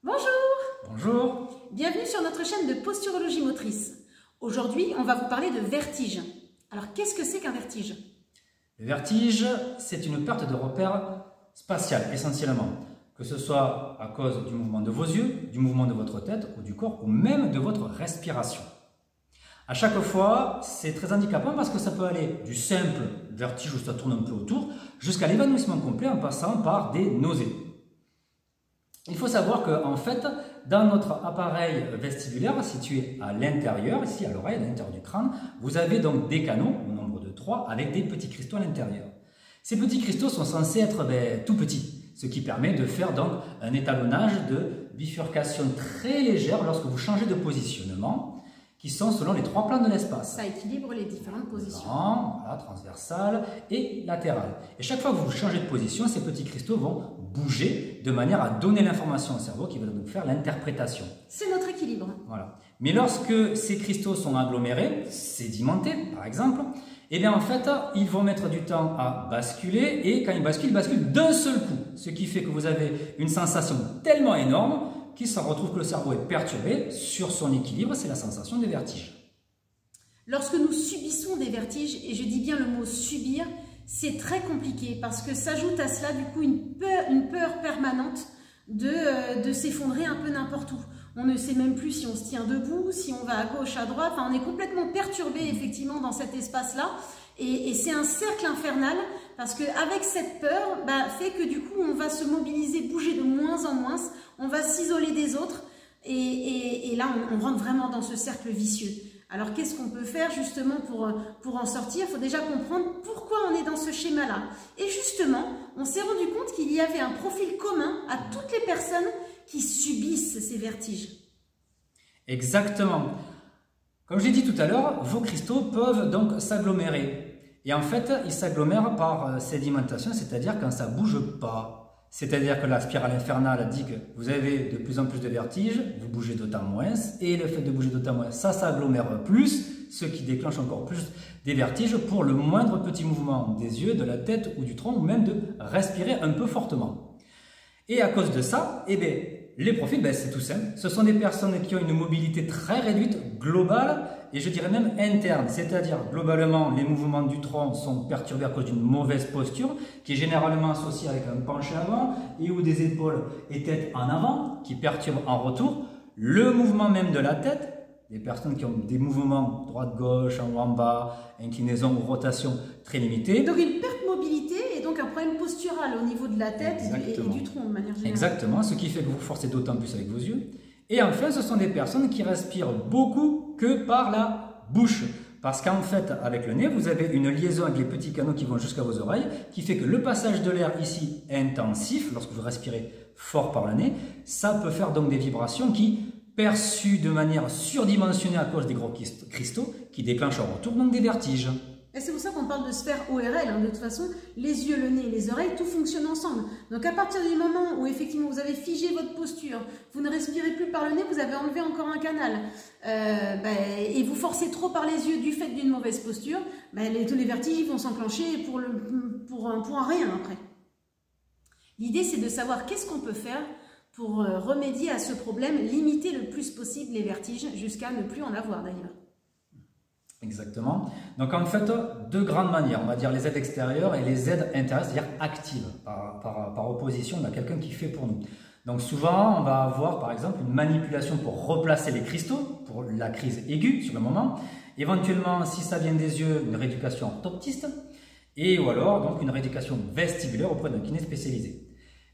Bonjour! Bonjour! Bienvenue sur notre chaîne de posturologie motrice. Aujourd'hui, on va vous parler de vertige. Alors, qu'est-ce que c'est qu'un vertige? Le vertige, c'est une perte de repère spatial essentiellement, que ce soit à cause du mouvement de vos yeux, du mouvement de votre tête ou du corps, ou même de votre respiration. À chaque fois, c'est très handicapant parce que ça peut aller du simple vertige où ça tourne un peu autour, jusqu'à l'évanouissement complet en passant par des nausées. Il faut savoir qu'en fait, dans notre appareil vestibulaire situé à l'intérieur, ici à l'oreille, à l'intérieur du crâne, vous avez donc des canaux, au nombre de 3, avec des petits cristaux à l'intérieur. Ces petits cristaux sont censés être tout petits, ce qui permet de faire donc un étalonnage de bifurcation très légère lorsque vous changez de positionnement, qui sont selon les 3 plans de l'espace. Ça équilibre les différentes positions. Voilà, transversale et latérale. Et chaque fois que vous changez de position, ces petits cristaux vont bouger de manière à donner l'information au cerveau qui va donc faire l'interprétation. C'est notre équilibre. Voilà. Mais lorsque ces cristaux sont agglomérés, sédimentés par exemple, eh bien en fait, ils vont mettre du temps à basculer et quand ils basculent d'un seul coup. Ce qui fait que vous avez une sensation tellement énorme qu'il se retrouve que le cerveau est perturbé sur son équilibre, c'est la sensation de vertige. Lorsque nous subissons des vertiges, et je dis bien le mot subir, c'est très compliqué parce que s'ajoute à cela du coup une peur permanente de s'effondrer un peu n'importe où. On ne sait même plus si on se tient debout, si on va à gauche, à droite, enfin on est complètement perturbé effectivement dans cet espace-là et c'est un cercle infernal parce qu'avec cette peur, fait que du coup on va se mobiliser, bouger de moins en moins, on va s'isoler des autres et là on rentre vraiment dans ce cercle vicieux. Alors qu'est-ce qu'on peut faire justement pour en sortir? Il faut déjà comprendre pourquoi on est dans ce schéma-là. Et justement, on s'est rendu compte qu'il y avait un profil commun à toutes les personnes qui subissent ces vertiges. Exactement. Comme je l'ai dit tout à l'heure, vos cristaux peuvent donc s'agglomérer. Et en fait, ils s'agglomèrent par sédimentation, c'est-à-dire quand ça ne bouge pas. C'est-à-dire que la spirale infernale dit que vous avez de plus en plus de vertiges, vous bougez d'autant moins, et le fait de bouger d'autant moins, ça s'agglomère plus, ce qui déclenche encore plus des vertiges pour le moindre petit mouvement des yeux, de la tête ou du tronc, ou même de respirer un peu fortement. Et à cause de ça, eh bien, les profils, c'est tout simple. Ce sont des personnes qui ont une mobilité très réduite, globale, et je dirais même interne. C'est-à-dire, globalement, les mouvements du tronc sont perturbés à cause d'une mauvaise posture, qui est généralement associée avec un penché avant, et ou des épaules et tête en avant, qui perturbent en retour. Le mouvement même de la tête, des personnes qui ont des mouvements droite-gauche, en haut en bas, inclinaison ou rotation très limitée. Donc une perte de mobilité et donc un problème postural au niveau de la tête et du tronc de manière générale. Exactement, ce qui fait que vous forcez d'autant plus avec vos yeux. Et enfin, ce sont des personnes qui respirent beaucoup que par la bouche. Parce qu'en fait, avec le nez, vous avez une liaison avec les petits canaux qui vont jusqu'à vos oreilles, qui fait que le passage de l'air ici est intensif, lorsque vous respirez fort par le nez, ça peut faire donc des vibrations qui, perçues de manière surdimensionnée à cause des gros cristaux, qui déclenchent en retour donc des vertiges. Et c'est pour ça qu'on parle de sphère ORL, de toute façon, les yeux, le nez et les oreilles, tout fonctionne ensemble. Donc à partir du moment où effectivement vous avez figé votre posture, vous ne respirez plus par le nez, vous avez enlevé encore un canal, et vous forcez trop par les yeux du fait d'une mauvaise posture, tous les vertiges vont s'enclencher pour un rien après. L'idée c'est de savoir qu'est-ce qu'on peut faire pour remédier à ce problème, limiter le plus possible les vertiges, jusqu'à ne plus en avoir d'ailleurs. Exactement. Donc en fait, 2 grandes manières, on va dire les aides extérieures et les aides intérieures, c'est-à-dire actives, par opposition à quelqu'un qui fait pour nous. Donc souvent, on va avoir par exemple une manipulation pour replacer les cristaux, pour la crise aiguë sur le moment. Éventuellement, si ça vient des yeux, une rééducation orthoptiste, et ou alors donc une rééducation vestibulaire auprès d'un kiné spécialisé.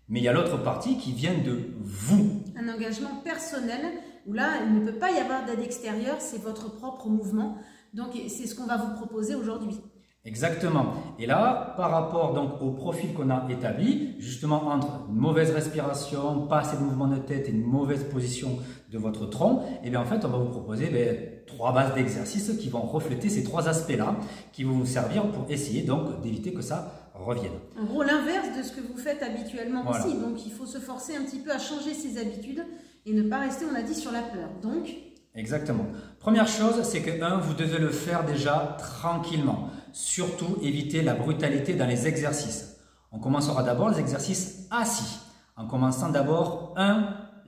Mais il y a l'autre partie qui vient de vous. Un engagement personnel, où là, il ne peut pas y avoir d'aide extérieure, c'est votre propre mouvement. Donc, c'est ce qu'on va vous proposer aujourd'hui. Exactement. Et là, par rapport donc au profil qu'on a établi, justement entre une mauvaise respiration, pas assez de mouvement de tête et une mauvaise position de votre tronc, et bien en fait, on va vous proposer 3 bases d'exercices qui vont refléter ces 3 aspects-là, qui vont vous servir pour essayer donc d'éviter que ça revienne. En gros, l'inverse de ce que vous faites habituellement voilà. Aussi. Donc, il faut se forcer un petit peu à changer ses habitudes et ne pas rester, on a dit, sur la peur. Donc, exactement. Première chose, c'est que vous devez le faire déjà tranquillement. Surtout, évitez la brutalité dans les exercices. On commencera d'abord les exercices assis, en commençant d'abord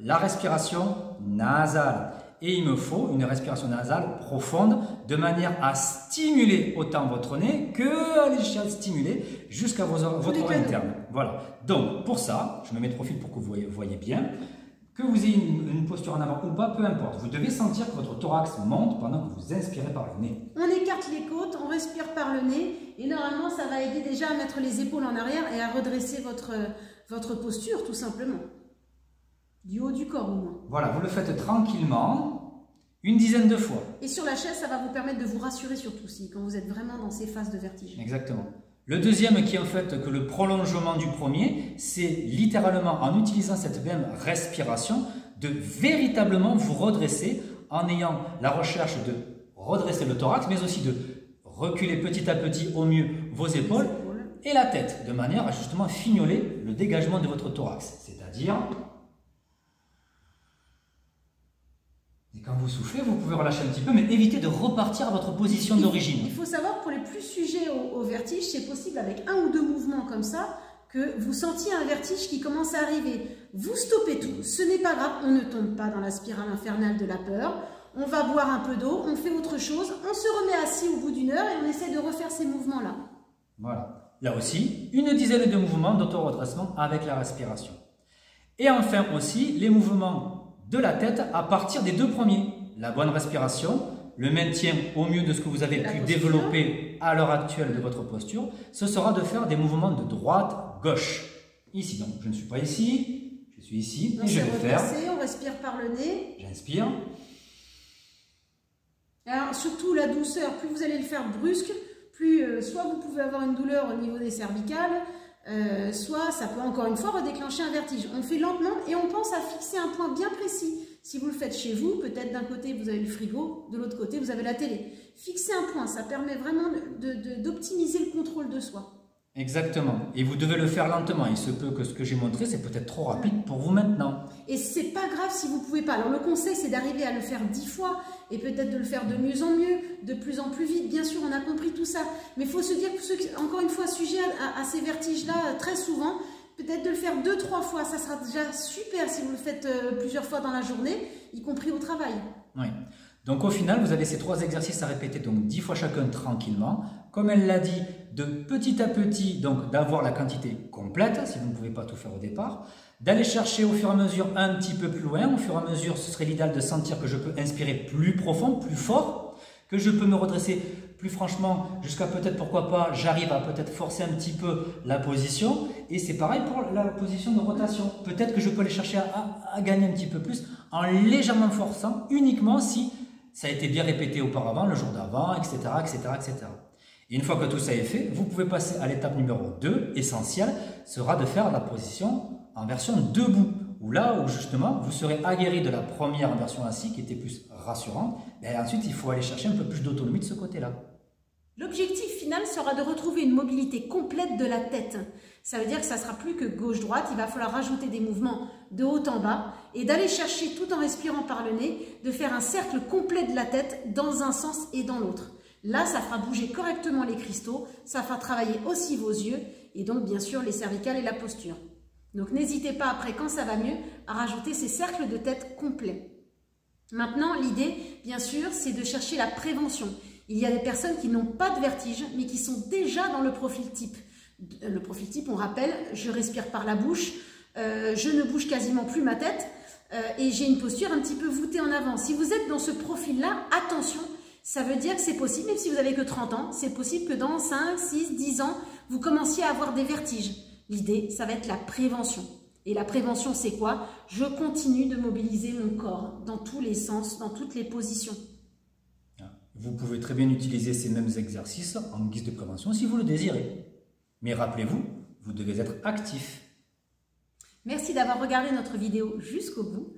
la respiration nasale. Et il me faut une respiration nasale profonde de manière à stimuler autant votre nez que à aller stimuler jusqu'à votre oreille interne. Voilà. Donc pour ça, je me mets de profil pour que vous voyez bien, que vous ayez une posture en avant ou pas, peu importe. Vous devez sentir que votre thorax monte pendant que vous inspirez par le nez. On écarte les côtes, on respire par le nez et normalement ça va aider déjà à mettre les épaules en arrière et à redresser votre posture tout simplement. Du haut du corps au moins. Voilà, vous le faites tranquillement. Une dizaine de fois. Et sur la chaise, ça va vous permettre de vous rassurer surtout si quand vous êtes vraiment dans ces phases de vertige. Exactement. Le deuxième qui est en fait que le prolongement du premier, c'est littéralement en utilisant cette même respiration de véritablement vous redresser en ayant la recherche de redresser le thorax, mais aussi de reculer petit à petit au mieux vos épaules et la tête, de manière à justement fignoler le dégagement de votre thorax. C'est-à-dire... Et quand vous soufflez, vous pouvez relâcher un petit peu, mais évitez de repartir à votre position d'origine. Il faut savoir que pour les plus sujets au vertige, c'est possible avec un ou deux mouvements comme ça, que vous sentiez un vertige qui commence à arriver. Vous stoppez tout, ce n'est pas grave, on ne tombe pas dans la spirale infernale de la peur, on va boire un peu d'eau, on fait autre chose, on se remet assis au bout d'une heure et on essaie de refaire ces mouvements-là. Voilà. Là aussi, une dizaine de mouvements d'auto-redressement avec la respiration. Et enfin aussi, les mouvements de la tête à partir des deux premiers. La bonne respiration, le maintien au mieux de ce que vous avez pu développer à l'heure actuelle de votre posture, ce sera de faire des mouvements de droite-gauche. Ici, donc je ne suis pas ici, je suis ici et je vais faire. On respire par le nez. J'inspire. Alors surtout la douceur, plus vous allez le faire brusque, plus soit vous pouvez avoir une douleur au niveau des cervicales, soit ça peut encore une fois redéclencher un vertige. On fait lentement et on pense à fixer un point bien précis. Si vous le faites chez vous, peut-être d'un côté vous avez le frigo, de l'autre côté vous avez la télé. Fixer un point, ça permet vraiment d'optimiser le contrôle de soi. Exactement. Et vous devez le faire lentement. Il se peut que ce que j'ai montré, c'est peut-être trop rapide pour vous maintenant. Et c'est pas grave si vous ne pouvez pas. Alors le conseil, c'est d'arriver à le faire 10 fois et peut-être de le faire de mieux en mieux, de plus en plus vite. Bien sûr, on a compris tout ça. Mais il faut se dire que ceux qui, encore une fois, sujets à ces vertiges-là, très souvent, peut-être de le faire 2-3 fois. Ça sera déjà super si vous le faites plusieurs fois dans la journée, y compris au travail. Oui. Donc au final, vous avez ces 3 exercices à répéter donc 10 fois chacun tranquillement. Comme elle l'a dit, de petit à petit, donc d'avoir la quantité complète, si vous ne pouvez pas tout faire au départ, d'aller chercher au fur et à mesure un petit peu plus loin. Au fur et à mesure, ce serait l'idéal de sentir que je peux inspirer plus profond, plus fort, que je peux me redresser plus franchement jusqu'à peut-être, pourquoi pas, j'arrive à peut-être forcer un petit peu la position. Et c'est pareil pour la position de rotation. Peut-être que je peux aller chercher à gagner un petit peu plus en légèrement forçant, uniquement si ça a été bien répété auparavant, le jour d'avant, etc., etc., etc. Et une fois que tout ça est fait, vous pouvez passer à l'étape numéro 2, essentielle, sera de faire la position en version debout. Où là, où justement, vous serez aguerri de la première version assis, qui était plus rassurante. Et ensuite, il faut aller chercher un peu plus d'autonomie de ce côté-là. L'objectif final sera de retrouver une mobilité complète de la tête. Ça veut dire que ça ne sera plus que gauche-droite, il va falloir rajouter des mouvements de haut en bas et d'aller chercher, tout en respirant par le nez, de faire un cercle complet de la tête dans un sens et dans l'autre. Là, ça fera bouger correctement les cristaux, ça fera travailler aussi vos yeux et donc bien sûr les cervicales et la posture. Donc n'hésitez pas après, quand ça va mieux, à rajouter ces cercles de tête complets. Maintenant, l'idée, bien sûr, c'est de chercher la prévention. Il y a des personnes qui n'ont pas de vertige, mais qui sont déjà dans le profil type. Le profil type, on rappelle, je respire par la bouche, je ne bouge quasiment plus ma tête et j'ai une posture un petit peu voûtée en avant. Si vous êtes dans ce profil-là, attention, ça veut dire que c'est possible, même si vous n'avez que 30 ans, c'est possible que dans 5, 6, 10 ans, vous commenciez à avoir des vertiges. L'idée, ça va être la prévention. Et la prévention, c'est quoi? Je continue de mobiliser mon corps dans tous les sens, dans toutes les positions. Vous pouvez très bien utiliser ces mêmes exercices en guise de prévention si vous le désirez. Mais rappelez-vous, vous devez être actif. Merci d'avoir regardé notre vidéo jusqu'au bout.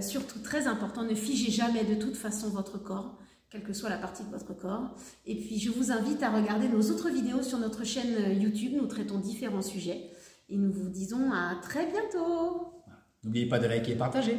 Surtout, très important, ne figez jamais de toute façon votre corps, quelle que soit la partie de votre corps. Et puis, je vous invite à regarder nos autres vidéos sur notre chaîne YouTube. Nous traitons différents sujets. Et nous vous disons à très bientôt. N'oubliez pas de liker et partager.